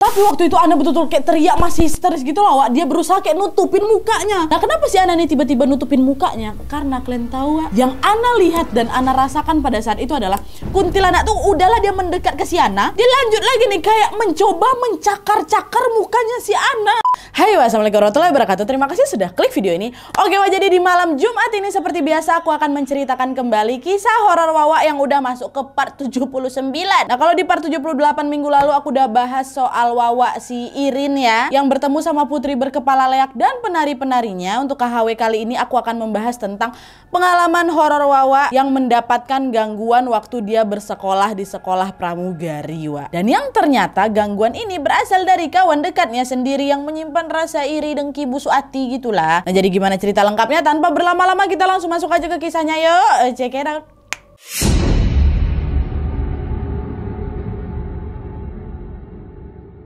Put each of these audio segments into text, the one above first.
Tapi waktu itu Ana betul-betul kayak teriak, masih histeris gitu loh, Wak. Dia berusaha kayak nutupin mukanya. Nah, kenapa si Ana nih tiba-tiba nutupin mukanya? Karena kalian tahu, Wak, yang Ana lihat dan Ana rasakan pada saat itu adalah kuntilanak tuh udahlah dia mendekat ke si Ana, dia lanjut lagi nih kayak mencoba mencakar-cakar mukanya si Ana. Hai, wassalamualaikum warahmatullahi wabarakatuh. Terima kasih sudah klik video ini. Oke, Wak, jadi di malam Jumat ini seperti biasa aku akan menceritakan kembali kisah horor Wawa yang udah masuk ke part 79. Nah, kalau di part 78 minggu lalu aku udah bahas soal Wawa si Irin ya, yang bertemu sama putri berkepala leak dan penari-penarinya. Untuk KHW kali ini aku akan membahas tentang pengalaman horor Wawa yang mendapatkan gangguan waktu dia bersekolah di sekolah pramugari, Wak. Dan yang ternyata gangguan ini berasal dari kawan dekatnya sendiri yang menyimpan rasa iri, dengki, busuk hati gitulah. Nah, jadi gimana cerita lengkapnya? Tanpa berlama-lama kita langsung masuk aja ke kisahnya, yuk. Check it out.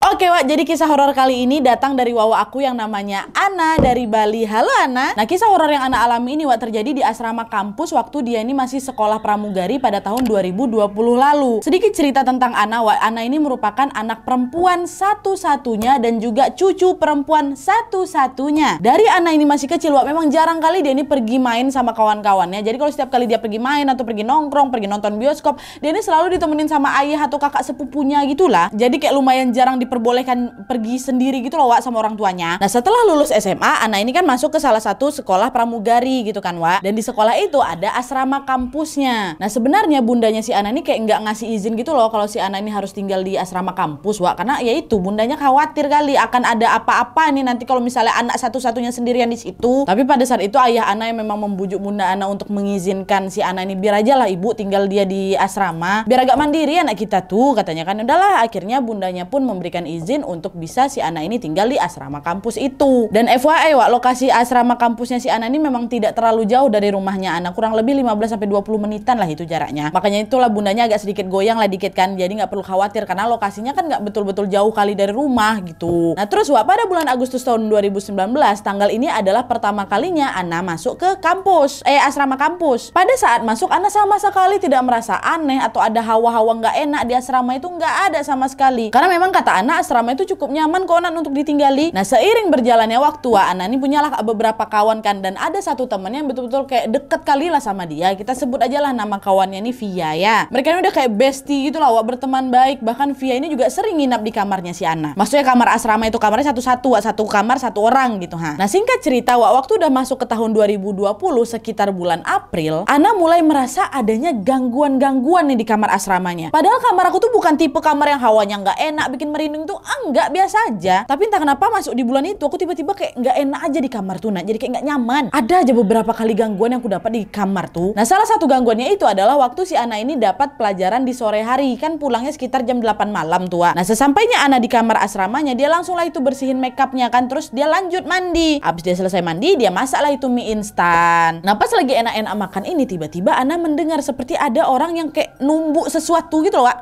Oke, Wak, jadi kisah horor kali ini datang dari Wawa aku yang namanya Ana dari Bali. Halo, Ana. Nah, kisah horor yang Ana alami ini, Wak, terjadi di asrama kampus waktu dia ini masih sekolah pramugari pada tahun 2020 lalu. Sedikit cerita tentang Ana, Wak. Ana ini merupakan anak perempuan satu-satunya dan juga cucu perempuan satu-satunya. Dari Ana ini masih kecil, Wak, memang jarang kali dia ini pergi main sama kawan-kawannya. Jadi kalau setiap kali dia pergi main atau pergi nongkrong, pergi nonton bioskop, dia ini selalu ditemenin sama ayah atau kakak sepupunya gitulah. Jadi kayak lumayan jarang diperbolehkan pergi sendiri gitu loh, Wak, sama orang tuanya. Nah, setelah lulus SMA, Ana ini kan masuk ke salah satu sekolah pramugari gitu kan, Wak. Dan di sekolah itu ada asrama kampusnya. Nah, sebenarnya bundanya si Ana ini kayak nggak ngasih izin gitu loh kalau si Ana ini harus tinggal di asrama kampus, Wak. Karena ya itu, bundanya khawatir kali akan ada apa-apa nih nanti kalau misalnya anak satu-satunya sendirian di situ. Tapi pada saat itu ayah Ana yang memang membujuk bunda Ana untuk mengizinkan si Ana ini, biar aja lah ibu tinggal dia di asrama, biar agak mandiri anak kita tuh, katanya kan. Udahlah, akhirnya bundanya pun memberikan izin untuk bisa si Ana ini tinggal di asrama kampus itu. Dan FYI, Wak, lokasi asrama kampusnya si Ana ini memang tidak terlalu jauh dari rumahnya Ana, kurang lebih 15-20 menitan lah itu jaraknya. Makanya itulah bundanya agak sedikit goyang lah dikit kan, jadi nggak perlu khawatir karena lokasinya kan nggak betul-betul jauh kali dari rumah gitu. Nah, terus, Wak, pada bulan Agustus tahun 2019, tanggal ini adalah pertama kalinya Ana masuk ke asrama kampus. Pada saat masuk, Ana sama sekali tidak merasa aneh atau ada hawa-hawa nggak enak di asrama itu, nggak ada sama sekali. Karena memang kata Ana, asrama itu cukup nyaman kok, Nan, untuk ditinggali. Nah, seiring berjalannya waktu, Wak, Ana ini punyalah beberapa kawan kan, dan ada satu temennya yang betul-betul kayak deket kali lah sama dia. Kita sebut aja lah nama kawannya ini Via ya. Mereka ini udah kayak bestie gitu lah, Wak, berteman baik. Bahkan Via ini juga sering nginap di kamarnya si Ana. Maksudnya kamar asrama itu kamarnya satu-satu, Wak, satu kamar satu orang gitu, ha. Nah, singkat cerita, Wak, waktu udah masuk ke tahun 2020 sekitar bulan April, Ana mulai merasa adanya gangguan-gangguan nih di kamar asramanya. Padahal kamar aku tuh bukan tipe kamar yang hawanya nggak enak, bikin merinding tuh enggak, biasa aja. Tapi entah kenapa masuk di bulan itu aku tiba-tiba kayak nggak enak aja di kamar tuh, nah. Jadi kayak nggak nyaman. Ada aja beberapa kali gangguan yang aku dapat di kamar tuh. Nah, salah satu gangguannya itu adalah waktu si Ana ini dapat pelajaran di sore hari, kan pulangnya sekitar jam 8 malam tuh, Wak. Nah, sesampainya Ana di kamar asramanya, dia langsung lah itu bersihin makeupnya kan, terus dia lanjut mandi. Habis dia selesai mandi, dia masak lah itu mie instan. Nah, pas lagi enak-enak makan ini, tiba-tiba Ana mendengar seperti ada orang yang kayak numbuk sesuatu gitu loh, Wak.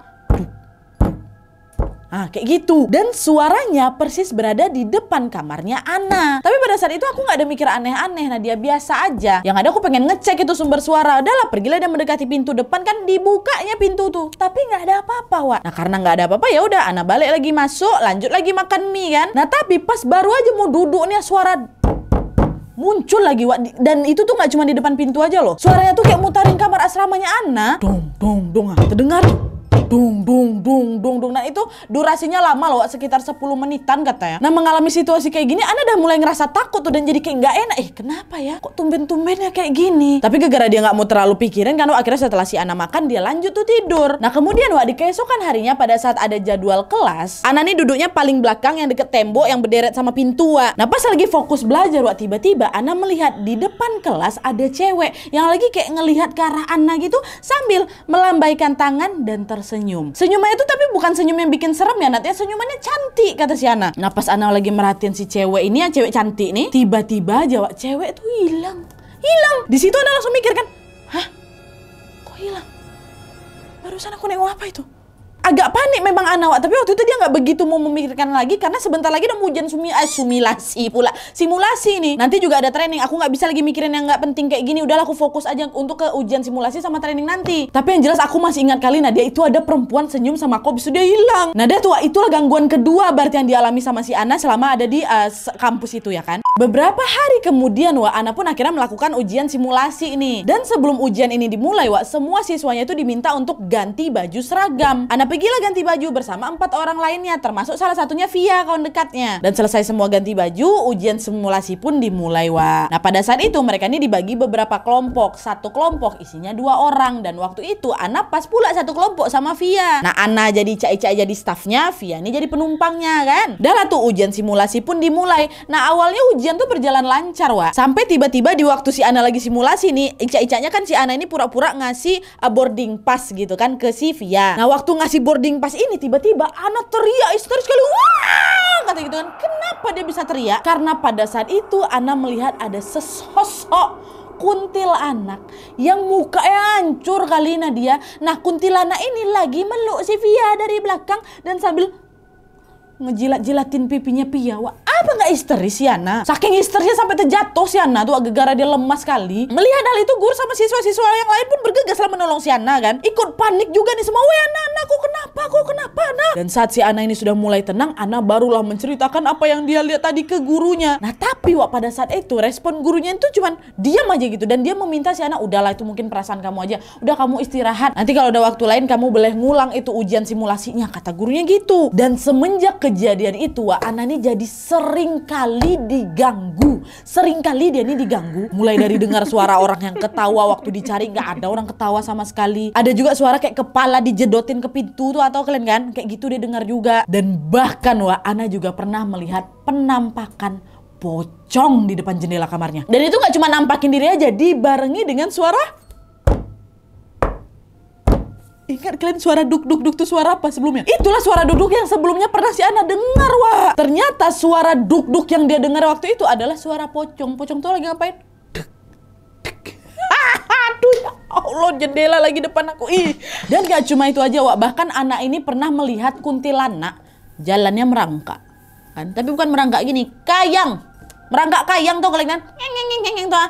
Ah, kayak gitu. Dan suaranya persis berada di depan kamarnya Ana. Tapi pada saat itu aku nggak ada mikir aneh-aneh. Nah, dia biasa aja. Yang ada aku pengen ngecek itu sumber suara. Udahlah, pergilah dia mendekati pintu depan, kan dibukanya pintu tuh. Tapi nggak ada apa-apa, Wak. Nah, karena nggak ada apa-apa, ya udah Ana balik lagi masuk, lanjut lagi makan mie kan. Nah, tapi pas baru aja mau duduk nih, suara muncul lagi, Wak. Dan itu tuh nggak cuma di depan pintu aja loh. Suaranya tuh kayak mutarin kamar asramanya Ana. Dong, dong, dong. Terdengar dung dung dung dung dung. Nah, itu durasinya lama loh, sekitar 10 menitan katanya. Nah, mengalami situasi kayak gini, Ana udah mulai ngerasa takut tuh dan jadi kayak nggak enak. Kenapa ya? Kok tumben-tumbennya kayak gini? Tapi gara-gara dia nggak mau terlalu pikirin kan, akhirnya setelah si Ana makan, dia lanjut tuh tidur. Nah, kemudian, Wak, di keesokan harinya pada saat ada jadwal kelas, Ana nih duduknya paling belakang yang deket tembok yang berderet sama pintu, Wak. Nah, pas lagi fokus belajar, Wak, tiba-tiba Ana melihat di depan kelas ada cewek yang lagi kayak ngelihat ke arah Ana gitu sambil melambaikan tangan dan tersenyum. Senyumannya itu tapi bukan senyum yang bikin serem ya, Nat, ya. Senyumannya cantik, kata si Ana. Nah, pas Ana lagi merhatiin si cewek ini, yang cewek cantik nih, tiba-tiba aja, Wak, cewek tuh hilang. Di situ Ana langsung mikir kan, hah? Kok hilang? Barusan aku nengok apa itu? agak panik memang Ana, Wak. Tapi waktu itu dia nggak begitu mau memikirkan lagi karena sebentar lagi udah mau ujian simulasi nih. Nanti juga ada training. Aku nggak bisa lagi mikirin yang nggak penting kayak gini. Udahlah, aku fokus aja untuk ke ujian simulasi sama training nanti. Tapi yang jelas aku masih ingat kali Nadia itu ada perempuan senyum sama aku, habis itu dia hilang. Nadia tuh, itulah gangguan kedua berarti yang dialami sama si Ana selama ada di kampus itu ya kan. Beberapa hari kemudian Wak, Ana pun akhirnya melakukan ujian simulasi ini. Dan sebelum ujian ini dimulai Wak, semua siswanya itu diminta untuk ganti baju seragam. Ana pergilah ganti baju bersama 4 orang lainnya, termasuk salah satunya Via, kawan dekatnya. Dan selesai semua ganti baju, ujian simulasi pun dimulai Wak. Nah pada saat itu mereka ini dibagi beberapa kelompok. Satu kelompok isinya 2 orang. Dan waktu itu Ana pas pula satu kelompok sama Via. Nah Ana jadi cai-cai jadi staffnya, Via ini jadi penumpangnya kan. Dah lah tuh ujian simulasi pun dimulai. Nah awalnya ujian tuh berjalan lancar Wak. Sampai tiba-tiba di waktu si Ana lagi simulasi nih, ica-icanya kan si Ana ini pura-pura ngasih boarding pass gitu kan ke si Via. Nah waktu ngasih boarding pass ini tiba-tiba Ana teriak histeris sekali. Wah! Kata gitu kan. Kenapa dia bisa teriak? Karena pada saat itu Ana melihat ada sesosok kuntilanak yang mukanya hancur kali Nadia. Nah kuntilanak ini lagi meluk si Via dari belakang dan sambil ngejilat-jilatin pipinya Via. Wah, apa nggak histeris si Ana? Saking histerisnya sampai terjatuh si Ana tuh, gara-gara dia lemas sekali. Melihat hal itu, guru sama siswa-siswa yang lain pun bergegas lah menolong si Ana kan. Ikut panik juga nih semua. Weh Ana, kok kenapa Ana? Dan saat si Ana ini sudah mulai tenang, Ana barulah menceritakan apa yang dia lihat tadi ke gurunya. Nah tapi Wak, pada saat itu respon gurunya itu cuman diam aja gitu. Dan dia meminta si Ana, udahlah itu mungkin perasaan kamu aja. Udah kamu istirahat. Nanti kalau ada waktu lain kamu boleh ngulang itu ujian simulasinya, kata gurunya gitu. Dan semenjak kejadian itu Wak, Ana nih jadi sering kali diganggu. Sering kali dia nih diganggu. Mulai dari dengar suara orang yang ketawa waktu dicari, nggak ada orang ketawa sama sekali. Ada juga suara kayak kepala dijedotin ke pintu tuh, atau kalian kan kayak gitu dia dengar juga. Dan bahkan Wak, Ana juga pernah melihat penampakan pocong di depan jendela kamarnya. Dan itu nggak cuma nampakin diri aja, dibarengi dengan suara. Ingat kalian suara duk-duk tuh suara apa sebelumnya? Itulah suara duk-duk yang sebelumnya pernah si Ana dengar Wak. Ternyata suara duk-duk yang dia dengar waktu itu adalah suara pocong. Pocong tuh lagi ngapain? Aduh ya Allah, jendela lagi depan aku. Ih. Dan gak cuma itu aja Wak, bahkan Ana ini pernah melihat kuntilanak jalannya merangkak kan? Tapi bukan merangkak gini, kayang. Merangkak kayang tuh kalian kan,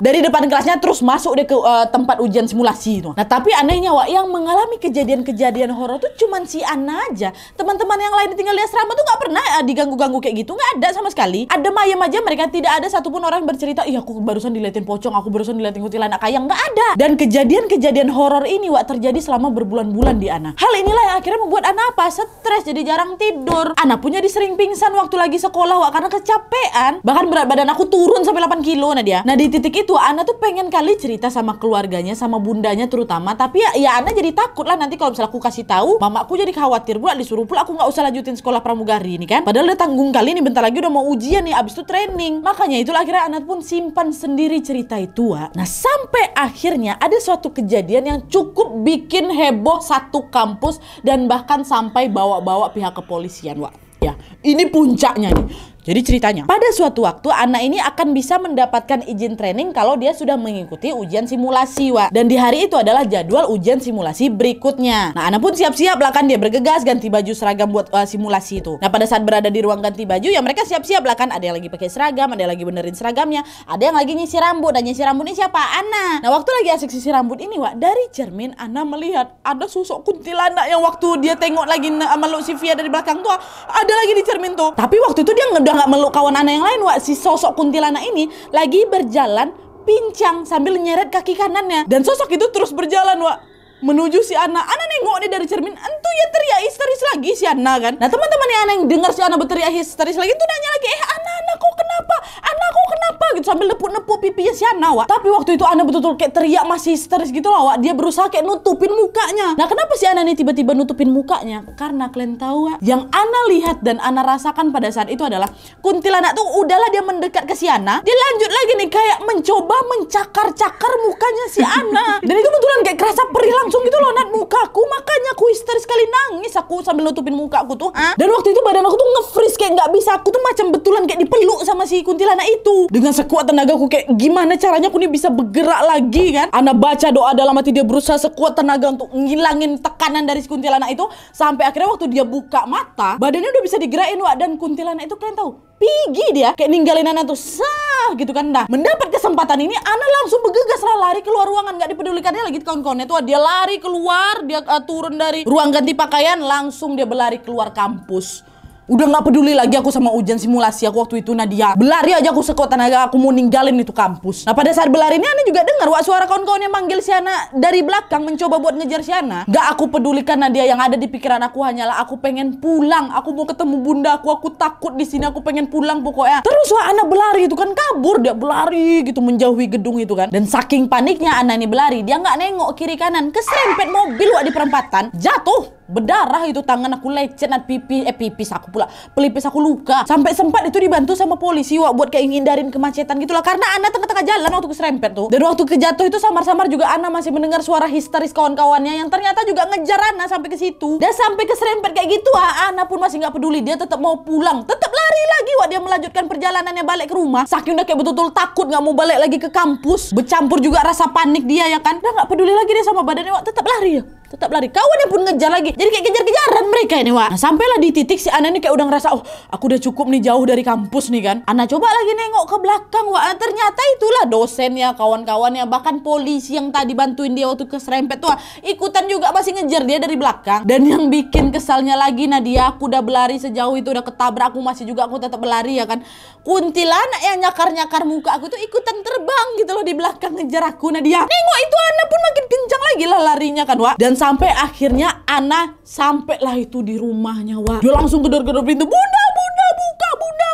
dari depan kelasnya terus masuk deh ke tempat ujian simulasi itu. Nah tapi anehnya Wak, yang mengalami kejadian-kejadian horor tuh cuman si Ana aja. Teman-teman yang lain tinggal di asrama tuh nggak pernah diganggu-ganggu kayak gitu, nggak ada sama sekali. Ada mayem aja, mereka tidak ada satupun orang yang bercerita, iya aku barusan diliatin pocong, aku barusan diliatin kuntilanak kayang, nggak ada. Dan kejadian-kejadian horor ini Wak terjadi selama berbulan-bulan di Ana. Hal inilah yang akhirnya membuat Ana apa? Stres, jadi jarang tidur. Ana punya sering pingsan waktu lagi sekolah Wak, karena kecapean. Bahkan berat badan aku turun sampai 8 kilo Nadia. Nah di titik itu Ana tuh pengen kali cerita sama keluarganya, sama bundanya terutama. Tapi ya Ana jadi takut lah nanti kalau misalnya aku kasih tahu, mamaku jadi khawatir pula, disuruh pula aku nggak usah lanjutin sekolah pramugari ini kan. Padahal udah tanggung kali nih, bentar lagi udah mau ujian nih, abis itu training. Makanya itulah akhirnya Ana pun simpan sendiri cerita itu Wak. Nah sampai akhirnya ada suatu kejadian yang cukup bikin heboh satu kampus dan bahkan sampai bawa-bawa pihak kepolisian Wak. Ya, ini puncaknya nih. Jadi ceritanya, pada suatu waktu Ana ini akan bisa mendapatkan izin training kalau dia sudah mengikuti ujian simulasi Wak. Dan di hari itu adalah jadwal ujian simulasi berikutnya. Nah Ana pun siap-siap lah kan, dia bergegas ganti baju seragam buat simulasi itu. Nah pada saat berada di ruang ganti baju ya mereka siap-siap lah kan. Ada yang lagi pakai seragam, ada yang lagi benerin seragamnya, ada yang lagi nyisir rambut. Dan nyisir rambut ini siapa? Ana. Nah waktu lagi asik sisir rambut ini Wak, dari cermin Ana melihat ada sosok kuntilanak yang waktu dia tengok lagi meluk si Via dari belakang tuh, ada lagi di cermin tuh. Tapi waktu itu dia udah nggak meluk kawan Ana yang lain Wak. Si sosok kuntilanak ini lagi berjalan pincang sambil nyeret kaki kanannya. Dan sosok itu terus berjalan Wak menuju si Ana. Ana nengok dia dari cermin, entu ya teriak histeris lagi si Ana kan. Nah teman-teman Ana yang dengar si Ana berteriak histeris lagi itu nanya lagi, Ana kok kenapa? Ana kok kenapa? Gitu sambil nepuk-nepuk pipinya si Ana Wak. Tapi waktu itu Ana betul-betul kayak teriak masih histeris gitu lah Wak. Dia berusaha kayak nutupin mukanya. Nah kenapa si Ana ini tiba-tiba nutupin mukanya? Karena kalian tahu Wak, yang Ana lihat dan Ana rasakan pada saat itu adalah kuntilanak tuh udahlah dia mendekat ke si Ana, dia lanjut lagi nih kayak mencoba mencakar-cakar mukanya si Ana. Dan itu betulan kayak kerasa perih langsung gitu loh Nat mukaku, makanya aku histeris sekali nangis aku sambil nutupin mukaku tuh. Dan waktu itu badan aku tuh nge-freeze kayak kayak nggak bisa, aku tuh macam betulan kayak dipeluk sama si kuntilanak itu. Dengan sekuat tenaga aku kayak gimana caranya aku nih bisa bergerak lagi kan. Ana baca doa dalam hati, dia berusaha sekuat tenaga untuk ngilangin tekanan dari si kuntilanak itu. Sampai akhirnya waktu dia buka mata, badannya udah bisa digerakin Wak. Dan kuntilanak itu kalian tahu, pergi dia kayak ninggalin Ana tuh sah gitu kan. Nah, mendapat kesempatan ini Ana langsung bergegas lah lari keluar ruangan, nggak dipedulikannya lagi kawan-kawannya tuh. Dia lari keluar, dia turun dari ruang ganti pakaian, langsung dia berlari keluar kampus. Udah nggak peduli lagi aku sama ujian simulasi aku waktu itu Nadia. Berlari aja aku sekuat tenaga, aku mau ninggalin itu kampus. Nah pada saat berlari ini Ana juga dengar Wak, suara kawan-kawan yang manggil si Ana dari belakang mencoba buat ngejar si Ana. Gak aku pedulikan Nadia, yang ada di pikiran aku hanyalah aku pengen pulang. Aku mau ketemu bunda aku takut di sini, aku pengen pulang pokoknya. Terus Wak, Ana berlari itu kan kabur, dia berlari gitu menjauhi gedung itu kan. Dan saking paniknya Ana ini berlari, dia nggak nengok kiri kanan, keserempet mobil Wak di perempatan, jatuh. Berdarah itu tangan aku, lecet, pipis aku pula, pelipis aku luka. Sampai sempat itu dibantu sama polisi Wak buat kayak ngindarin kemacetan gitulah, karena Ana tengah-tengah jalan waktu keserempet tuh. Dan waktu kejatuh itu samar-samar juga Ana masih mendengar suara histeris kawan-kawannya yang ternyata juga ngejar Ana sampai ke situ. Dan sampai keserempet kayak gitu Ana pun masih nggak peduli, dia tetap mau pulang, tetap lari lagi Wak. Dia melanjutkan perjalanannya balik ke rumah. Saking udah kayak betul-betul takut nggak mau balik lagi ke kampus, bercampur juga rasa panik dia ya kan. Udah nggak peduli lagi dia sama badannya Wak, tetap lari ya. Tetap lari, kawannya pun ngejar lagi. Jadi kayak kejar-kejaran mereka ini Wak. Nah, sampailah di titik si Ana ini kayak udah ngerasa, oh aku udah cukup nih jauh dari kampus nih kan. Ana coba lagi nengok ke belakang Wak. Nah, ternyata itulah dosennya, kawan-kawannya, bahkan polisi yang tadi bantuin dia waktu keserempet tuh ikutan juga masih ngejar dia dari belakang. Dan yang bikin kesalnya lagi Nadia, aku udah berlari sejauh itu, udah ketabrak, aku masih juga aku tetap berlari ya kan. Kuntilanak yang nyakar-nyakar muka aku tuh ikutan terbang gitu loh di belakang ngejar aku Nadia. Nengok itu Ana pun makin kencang lagi lah larinya kan Wak. Dan sampai akhirnya Ana sampailah itu di rumahnya Wak. Dia langsung gedor-gedor pintu, bunda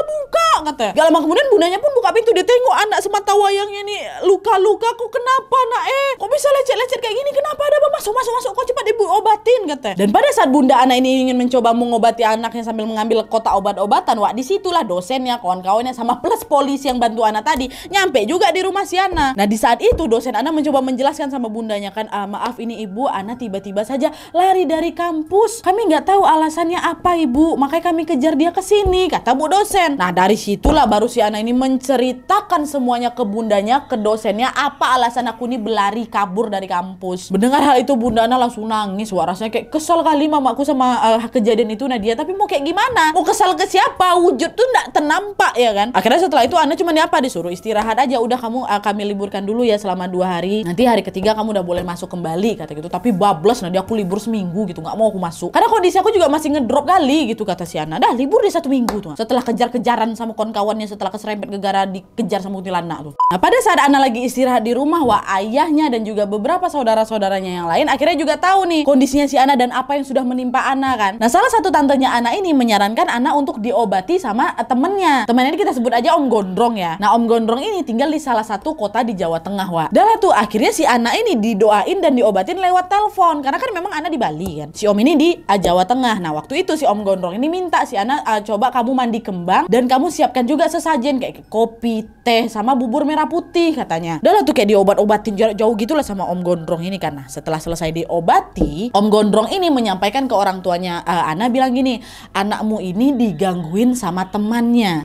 buka katanya. Gak lama kemudian bundanya pun buka pintu. Dia tengok anak semata wayangnya nih luka-luka. Kok kenapa nak kok bisa lecet-lecet kayak gini, kenapa, ada apa, masuk kok cepat ibu obatin katanya. Dan pada saat bunda anak ini ingin mencoba mengobati anaknya sambil mengambil kotak obat-obatan Wak, disitulah dosennya, kawan-kawannya sama plus polisi yang bantu anak tadi nyampe juga di rumah si Ana. Nah di saat itu dosen Ana mencoba menjelaskan sama bundanya kan, maaf ini ibu, Ana tiba-tiba saja lari dari kampus, kami nggak tahu alasannya apa ibu, makanya kami kejar dia ke sini, kata bu dosen. Nah dari situlah baru si Ana ini menceritakan semuanya ke bundanya, ke dosennya, apa alasan aku ini berlari kabur dari kampus. Mendengar hal itu bunda Ana langsung nangis Wak, rasanya kayak kesel kali mamaku sama kejadian itu Nadia, tapi mau kayak gimana, mau kesal ke siapa, wujud tuh nggak ternampak ya kan. Akhirnya setelah itu Ana cuma disuruh istirahat aja, udah kamu kami liburkan dulu ya selama 2 hari, nanti hari ketiga kamu udah boleh masuk kembali kata gitu. Tapi bablas Nadia, aku libur seminggu gitu, nggak mau aku masuk karena kondisi aku juga masih ngedrop kali gitu kata si Ana. Dah libur deh 1 minggu tuh setelah kejar-kejaran sama kawan-kawannya, setelah keserempet gegara dikejar sama kuntilanak tuh. Nah pada saat Ana lagi istirahat di rumah Wak, ayahnya dan juga beberapa saudara-saudaranya yang lain akhirnya juga tahu nih kondisinya si Ana dan apa yang sudah menimpa Ana kan. Nah salah satu tantenya Ana ini menyarankan Ana untuk diobati sama temennya ini kita sebut aja Om Gondrong ya. Nah Om Gondrong ini tinggal di salah satu kota di Jawa Tengah Wak. Dah tuh akhirnya si Ana ini didoain dan diobatin lewat telepon karena kan memang Ana di Bali kan, si Om ini di Jawa Tengah. Nah waktu itu si Om Gondrong ini minta si Ana, coba kamu mandi kembang dan kamu siapkan juga sesajen kayak kopi, teh sama bubur merah putih katanya. Dah tuh kayak diobat-obatin jarak jauh gitulah sama Om Gondrong ini kan. Nah setelah selesai diobati, Om Gondrong ini menyampaikan ke orang tuanya, Ana bilang gini, anakmu ini digangguin sama temannya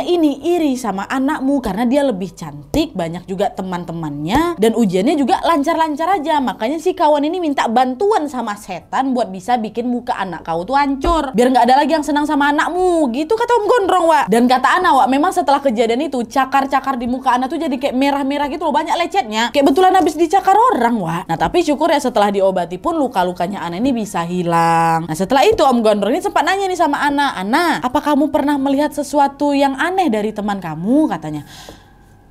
ini iri sama anakmu karena dia lebih cantik, banyak juga teman-temannya, dan ujiannya juga lancar-lancar aja. Makanya si kawan ini minta bantuan sama setan buat bisa bikin muka anak kau tuh hancur, biar nggak ada lagi yang senang sama anakmu gitu kata Om Gondrong Wak. Dan kata Ana Wak, memang setelah kejadian itu cakar-cakar di muka Ana tuh jadi kayak merah-merah gitu loh, banyak lecetnya, kayak betulan habis dicakar orang Wak. Nah tapi syukur ya setelah diobati pun luka-lukanya Ana ini bisa hilang. Nah setelah itu Om Gondrong ini sempat nanya nih sama Ana, apa kamu pernah melihat sesuatu yang aneh dari teman kamu katanya.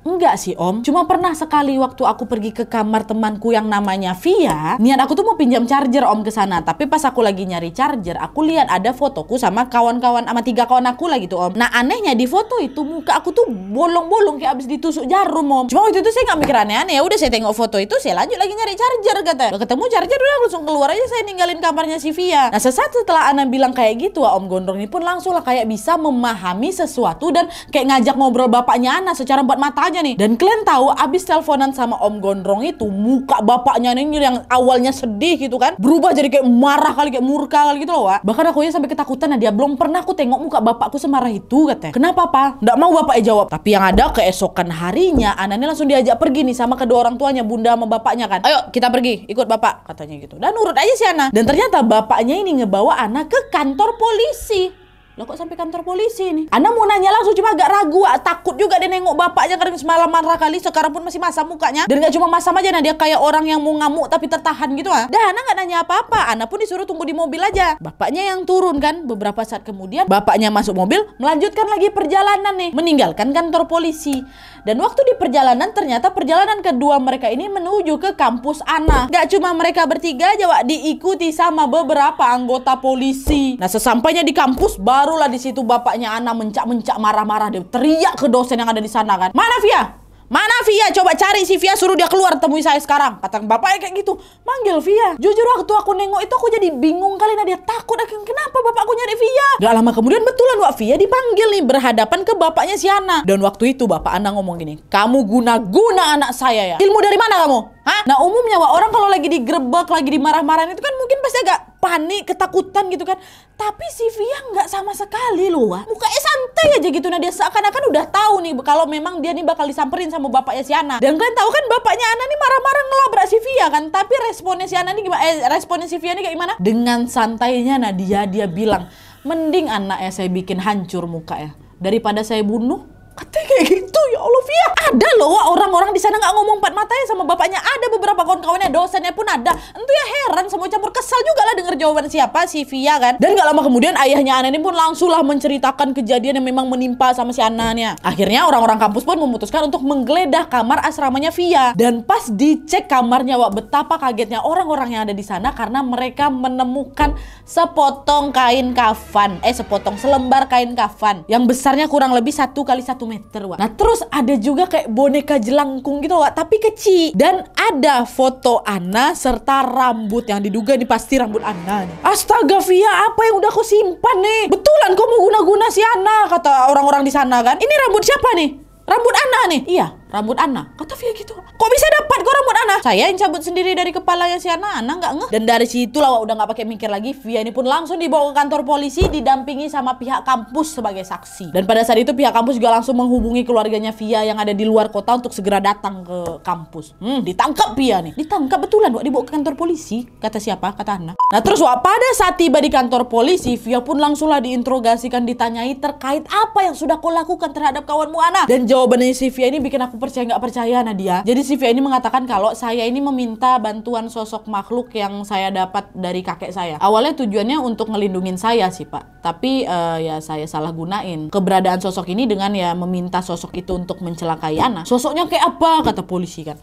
Enggak sih Om, cuma pernah sekali waktu aku pergi ke kamar temanku yang namanya Via. Niat aku tuh mau pinjam charger Om ke sana, tapi pas aku lagi nyari charger, aku lihat ada fotoku sama kawan-kawan, sama 3 kawan aku lah gitu Om. Nah anehnya di foto itu muka aku tuh bolong-bolong kayak abis ditusuk jarum Om. Cuma waktu itu saya nggak mikir aneh-aneh, ya udah saya tengok foto itu, saya lanjut lagi nyari charger kata. Udah ketemu charger, udah langsung keluar aja saya ninggalin kamarnya si Via. Nah sesaat setelah Ana bilang kayak gitu, Om Gondrong ini pun langsung lah kayak bisa memahami sesuatu dan kayak ngajak ngobrol bapaknya Ana secara empat mata aja nih. Dan kalian tahu abis teleponan sama Om Gondrong itu, muka bapaknya nih yang awalnya sedih gitu kan, berubah jadi kayak marah kali, kayak murka kali gitu loh, Wak. Bahkan aku sampai ketakutan. Nah, dia belum pernah aku tengok muka bapakku semarah itu katanya. Kenapa, Pak? Nggak mau bapaknya jawab. Tapi yang ada keesokan harinya Ana ini langsung diajak pergi nih sama kedua orang tuanya, bunda sama bapaknya kan. Ayo kita pergi, ikut bapak katanya gitu. Dan nurut aja si Ana. Dan ternyata bapaknya ini ngebawa Ana ke kantor polisi. Loh kok sampai kantor polisi nih? Ana mau nanya langsung, cuma agak ragu, takut juga dia nengok bapaknya karena semalam marah kali, sekarang pun masih masam mukanya. Dan gak cuma masam aja, nah dia kayak orang yang mau ngamuk tapi tertahan gitu ah. Dan Ana gak nanya apa-apa, Ana pun disuruh tunggu di mobil aja. Bapaknya yang turun kan. Beberapa saat kemudian bapaknya masuk mobil, melanjutkan lagi perjalanan nih, meninggalkan kantor polisi. Dan waktu di perjalanan, ternyata perjalanan kedua mereka ini menuju ke kampus Ana. Gak cuma mereka bertiga aja, Wak, diikuti sama beberapa anggota polisi. Nah, sesampainya di kampus, barulah di situ bapaknya Ana mencak-mencak marah-marah, dia teriak ke dosen yang ada di sana kan. Mana Via? Mana Via? Coba cari si Via, suruh dia keluar, temui saya sekarang. Kata bapaknya kayak gitu. Manggil Via. Jujur waktu aku nengok itu aku jadi bingung kali. Nah dia takut. Kenapa bapakku nyari Via? Gak lama kemudian betulan Wak, Via dipanggil nih berhadapan ke bapaknya si Ana. Dan waktu itu bapak Ana ngomong gini, kamu guna-guna anak saya ya? Ilmu dari mana kamu? Hah? Nah umumnya Wak, orang kalau lagi digerebek, lagi dimarah-marahin itu kan mungkin pasti agak panik, ketakutan gitu kan. Tapi si Via nggak sama sekali loh, Wak. Mukanya santai aja gitu. Nah dia seakan-akan udah tahu nih kalau memang dia nih bakal disamperin sama bapaknya si Ana. Dan kalian tahu kan bapaknya Ana nih marah-marah ngelabrak si Via kan. Tapi responnya si Ana nih gimana? Responnya si Via nih kayak gimana? Dengan santainya nah dia bilang, mending anak saya bikin hancur muka ya daripada saya bunuh. Katanya kayak gitu. Ya Allah Via, ada loh orang-orang di sana nggak ngomong empat matanya sama bapaknya. Ada beberapa kawan-kawannya, dosennya pun ada. Entu ya heran, semua campur kesal juga lah denger jawaban siapa, si Via kan. Dan gak lama kemudian ayahnya Ana ini pun langsung lah menceritakan kejadian yang memang menimpa sama si Ana nya. Akhirnya orang-orang kampus pun memutuskan untuk menggeledah kamar asramanya Via. Dan pas dicek kamarnya, Wak, betapa kagetnya orang-orang yang ada di sana karena mereka menemukan sepotong kain kafan, sepotong selembar kain kafan yang besarnya kurang lebih 1 kali 1 meter, Wak. Nah terus ada juga kayak boneka jelangkung gitu, Wak, tapi kecil. Dan ada foto Ana serta rambut yang diduga ini pasti rambut Ana nih. Astaga Via, apa yang udah kau simpan nih? Betulan kau mau guna-guna si Ana, kata orang-orang di sana kan. Ini rambut siapa nih? Rambut Ana nih? Iya, rambut Ana. Kata Via gitu. Kok bisa dapat kok rambut Ana? Saya yang cabut sendiri dari kepalanya si Ana nggak ngeh. Dan dari situ lah udah nggak pakai mikir lagi, Via ini pun langsung dibawa ke kantor polisi didampingi sama pihak kampus sebagai saksi. Dan pada saat itu pihak kampus juga langsung menghubungi keluarganya Via yang ada di luar kota untuk segera datang ke kampus. Ditangkap Via nih. Ditangkap betulan, Wak, dibawa ke kantor polisi. Kata siapa? Kata Ana. Nah terus, Wak, pada saat tiba di kantor polisi, Via pun langsunglah diinterogasikan, ditanyai terkait apa yang sudah kau lakukan terhadap kawanmu Ana. Dan jawabannya si Via ini bikin aku percaya nggak percaya Nadia. Jadi si Via ini mengatakan kalau saya ini meminta bantuan sosok makhluk yang saya dapat dari kakek saya. Awalnya tujuannya untuk ngelindungin saya sih, Pak. Tapi ya saya salah gunain keberadaan sosok ini dengan ya meminta sosok itu untuk mencelakai Ana. Sosoknya kayak apa? Kata polisi kan.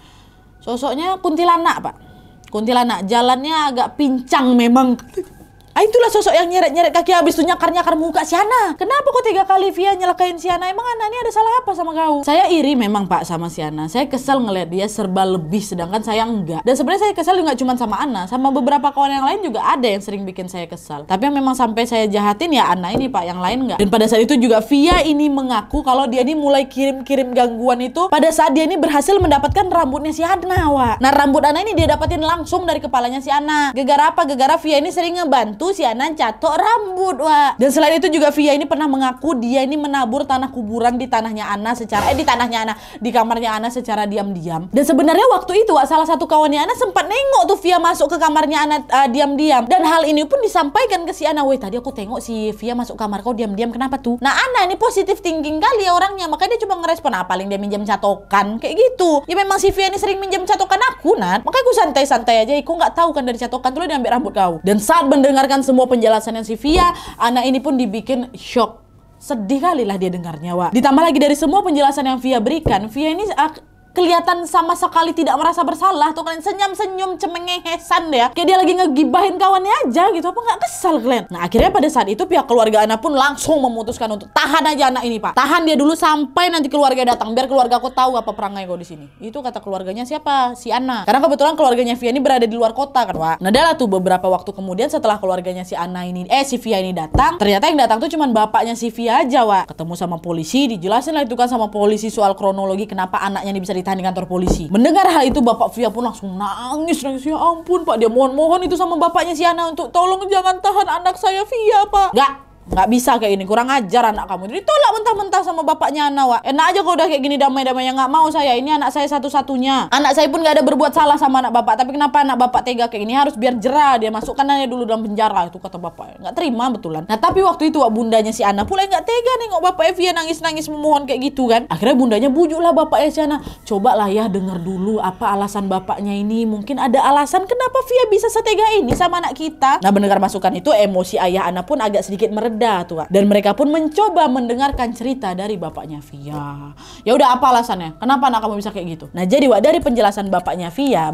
Sosoknya kuntilanak, Pak. Kuntilanak, jalannya agak pincang memang. Itulah sosok yang nyeret-nyeret kaki habis itu nyakar-nyakar muka si Ana. Kenapa kok 3 kali Via nyelakain si Ana? Emang Ana ini ada salah apa sama kau? Saya iri memang, Pak, sama si Ana. Saya kesel ngeliat dia serba lebih sedangkan saya enggak. Dan sebenarnya saya kesel nggak cuma sama Ana, sama beberapa kawan yang lain juga ada yang sering bikin saya kesal. Tapi yang memang sampai saya jahatin ya Ana ini, Pak, yang lain enggak. Dan pada saat itu juga Via ini mengaku kalau dia ini mulai kirim-kirim gangguan itu pada saat dia ini berhasil mendapatkan rambutnya si Ana, Wak. Nah rambut Ana ini dia dapatin langsung dari kepalanya si Ana. Gegara apa? Gegara Via ini sering ngebantu si Ana catok rambut, Wak. Dan selain itu juga Via ini pernah mengaku dia ini menabur tanah kuburan di tanahnya Ana secara di tanahnya Ana, di kamarnya Ana secara diam-diam. Dan sebenarnya waktu itu, Wak, salah satu kawannya Ana sempat nengok tuh Via masuk ke kamarnya Ana diam-diam. Dan hal ini pun disampaikan ke si Ana. Weh, tadi aku tengok si Via masuk kamar kau diam-diam, kenapa tuh? Nah Ana ini positif thinking kali ya orangnya, makanya dia cuma ngerespon paling dia minjem catokan kayak gitu. Ya memang si Via ini sering minjem catokan aku, Nat. Makanya aku santai-santai aja. Aku nggak tahu kan dari catokan tuh dia ambil rambut kau. Dan saat mendengarkan semua penjelasannya si Via, Ana ini pun dibikin shock. Sedih kali lah dia dengarnya, Wak. Ditambah lagi dari semua penjelasan yang Via berikan, Via ini kelihatan sama sekali tidak merasa bersalah tuh kalian, senyum-senyum cemengehesan ya, kayak dia lagi ngegibahin kawannya aja gitu. Apa nggak kesal kalian? Nah akhirnya pada saat itu pihak keluarga Ana pun langsung memutuskan untuk tahan aja anak ini pak, tahan dia dulu sampai nanti keluarga datang, biar keluarga aku tahu apa perangai kau di sini. Itu kata keluarganya siapa? Si Ana. Karena kebetulan keluarganya Via ini berada di luar kota kan pak. Nah adalah tuh beberapa waktu kemudian setelah keluarganya si Ana ini si Via ini datang, ternyata yang datang tuh cuman bapaknya si Via aja pak. Ketemu sama polisi, dijelasin lah itu kan sama polisi soal kronologi kenapa anaknya ini bisa ditahan di kantor polisi. Mendengar hal itu bapak Via pun langsung nangis, ya ampun pak, dia mohon-mohon itu sama bapaknya si Ana untuk tolong jangan tahan anak saya Via pak. Nggak bisa kayak ini, kurang ajar anak kamu. Jadi tolak mentah-mentah sama bapaknya Ana wak. Enak aja kalau udah kayak gini damai-damai. Yang nggak mau saya, ini anak saya satu-satunya. Anak saya pun nggak ada berbuat salah sama anak bapak, tapi kenapa anak bapak tega kayak gini? Harus biar jerah dia, masukkan aja dulu dalam penjara. Itu kata bapak. Nggak terima betulan. Nah tapi waktu itu wak, bundanya si Ana pula nggak tega nengok bapak Via nangis-nangis memohon kayak gitu kan. Akhirnya bundanya bujuklah bapaknya si Ana. Coba lah ya denger dulu apa alasan bapaknya ini. Mungkin ada alasan kenapa Via bisa setega ini sama anak kita. Nah mendengar masukan itu emosi ayah Ana pun agak sedikit mereda tuh, dan mereka pun mencoba mendengarkan cerita dari bapaknya Via. Ya udah apa alasannya? Kenapa anak kamu bisa kayak gitu? Nah jadi wak, dari penjelasan bapaknya Via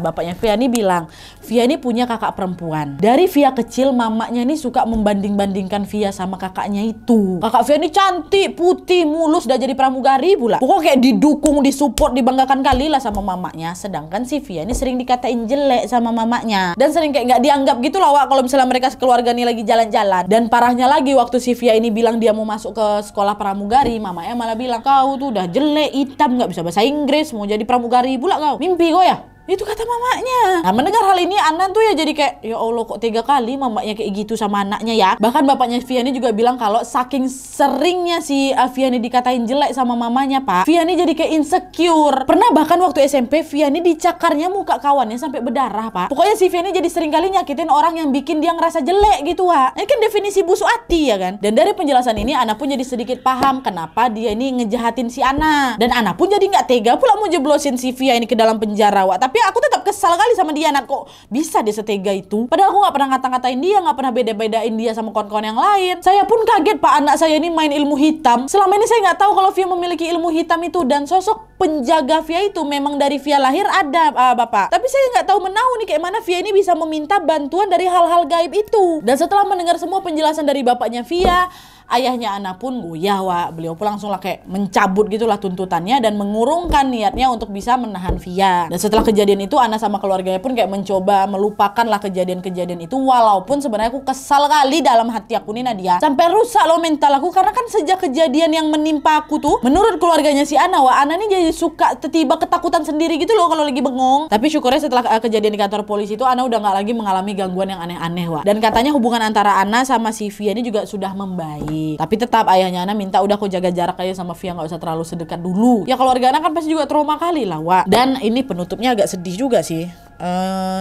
ini bilang Via ini punya kakak perempuan. Dari Via kecil mamanya ini suka membanding-bandingkan Via sama kakaknya itu. Kakak Via ini cantik, putih, mulus, udah jadi pramugari pula. Pokoknya kayak didukung, disupport, dibanggakan kali lah sama mamanya. Sedangkan si Via ini sering dikatain jelek sama mamanya, dan sering kayak nggak dianggap gitu lah wak kalau misalnya mereka keluarga nih lagi jalan-jalan. Dan parahnya lagi waktu si Via ini bilang dia mau masuk ke sekolah pramugari, mamanya malah bilang kau tuh udah jelek, hitam, nggak bisa bahasa Inggris, mau jadi pramugari pula kau, mimpi kau ya. Itu kata mamanya. Nah mendengar hal ini Ana tuh ya jadi kayak ya Allah kok tega kali mamanya kayak gitu sama anaknya ya. Bahkan bapaknya Via ini juga bilang kalau saking seringnya si Via ini dikatain jelek sama mamanya pak, Via ini jadi kayak insecure. Pernah bahkan waktu SMP Via ini dicakarnya muka kawannya sampai berdarah pak. Pokoknya si Via ini jadi sering kali nyakitin orang yang bikin dia ngerasa jelek gitu wak. Ini kan definisi busuk hati ya kan. Dan dari penjelasan ini Ana pun jadi sedikit paham kenapa dia ini ngejahatin si Ana. Dan Ana pun jadi nggak tega pula mau jeblosin si Via ini ke dalam penjara wak. Tapi aku tetap kesal kali sama dia, anak kok bisa dia setega itu. Padahal aku nggak pernah ngata-ngatain dia, nggak pernah beda-bedain dia sama kawan-kawan yang lain. Saya pun kaget pak, anak saya ini main ilmu hitam. Selama ini saya nggak tahu kalau Via memiliki ilmu hitam itu, dan sosok penjaga Via itu memang dari Via lahir ada bapak. Tapi saya nggak tahu menau nih kayak mana Via ini bisa meminta bantuan dari hal-hal gaib itu. Dan setelah mendengar semua penjelasan dari bapaknya Via, ayahnya Ana pun goyah wak. Beliau pun langsung lah kayak mencabut gitulah tuntutannya dan mengurungkan niatnya untuk bisa menahan Via. Dan setelah kejadian itu Ana sama keluarganya pun kayak mencoba melupakan lah kejadian-kejadian itu, walaupun sebenarnya aku kesal kali dalam hati aku nih Nadia, sampai rusak loh mental aku. Karena kan sejak kejadian yang menimpa aku tuh, menurut keluarganya si Ana wak, Ana nih jadi suka tiba ketakutan sendiri gitu loh kalau lagi bengong. Tapi syukurnya setelah kejadian di kantor polisi itu Ana udah nggak lagi mengalami gangguan yang aneh-aneh wak. Dan katanya hubungan antara Ana sama si Via ini juga sudah membaik. Tapi tetap ayahnya Ana minta udah kau jaga jarak aja sama Via, nggak usah terlalu sedekat dulu. Ya keluarga Ana kan pasti juga trauma kali lah wak. Dan ini penutupnya agak sedih juga sih.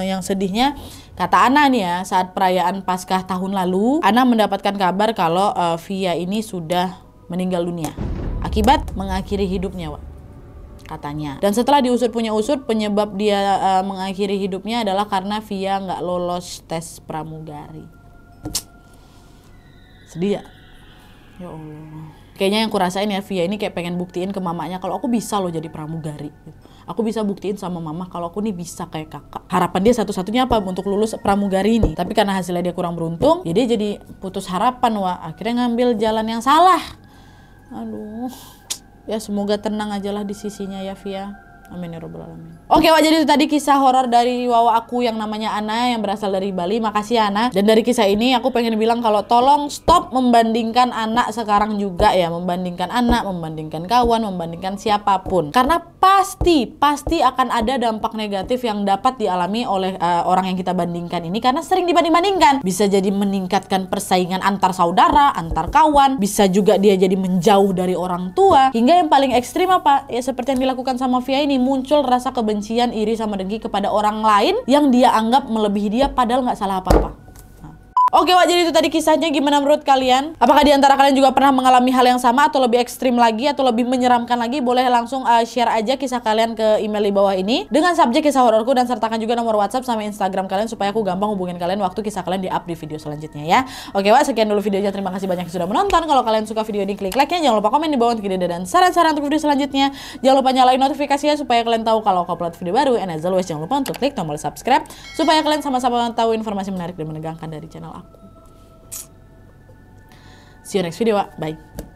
Yang sedihnya kata Ana nih ya, saat perayaan Paskah tahun lalu Ana mendapatkan kabar kalau Via ini sudah meninggal dunia akibat mengakhiri hidupnya wak, katanya. Dan setelah diusut punya usut, penyebab dia mengakhiri hidupnya adalah karena Via nggak lolos tes pramugari. Sedih ya? Ya Allah. Kayaknya yang kurasain ya Via ini kayak pengen buktiin ke mamanya kalau aku bisa loh jadi pramugari. Aku bisa buktiin sama mama kalau aku nih bisa kayak kakak. Harapan dia satu-satunya apa? Untuk lulus pramugari ini. Tapi karena hasilnya dia kurang beruntung, ya dia jadi putus harapan wah. Akhirnya ngambil jalan yang salah. Aduh. Ya semoga tenang aja lah di sisinya ya Via. Amin ya rabbal alamin. Oke wak, jadi itu tadi kisah horor dari wawa aku yang namanya Ana yang berasal dari Bali. Makasih Ana. Dan dari kisah ini aku pengen bilang kalau tolong stop membandingkan anak sekarang juga ya. Membandingkan anak, membandingkan kawan, membandingkan siapapun. Karena pasti akan ada dampak negatif yang dapat dialami oleh orang yang kita bandingkan ini. Karena sering dibanding-bandingkan. Bisa jadi meningkatkan persaingan antar saudara, antar kawan. Bisa juga dia jadi menjauh dari orang tua. Hingga yang paling ekstrim apa? Ya seperti yang dilakukan sama Via ini. Muncul rasa kebencian, iri sama dengki kepada orang lain yang dia anggap melebihi dia padahal nggak salah apa-apa. Oke Wak, jadi itu tadi kisahnya. Gimana menurut kalian? Apakah di antara kalian juga pernah mengalami hal yang sama atau lebih ekstrim lagi atau lebih menyeramkan lagi? Boleh langsung share aja kisah kalian ke email di bawah ini dengan subjek kisah hororku, dan sertakan juga nomor WhatsApp sama Instagram kalian supaya aku gampang hubungin kalian waktu kisah kalian di-up di video selanjutnya ya. Oke Wak, sekian dulu videonya. Terima kasih banyak yang sudah menonton. Kalau kalian suka video ini, klik like-nya. Jangan lupa komen di bawah untuk ide dan saran-saran untuk video selanjutnya. Jangan lupa nyalain notifikasinya supaya kalian tahu kalau aku upload video baru. And as always, jangan lupa untuk klik tombol subscribe supaya kalian sama-sama tahu informasi menarik dan menegangkan dari channel aku. See you next video, Wak. Bye.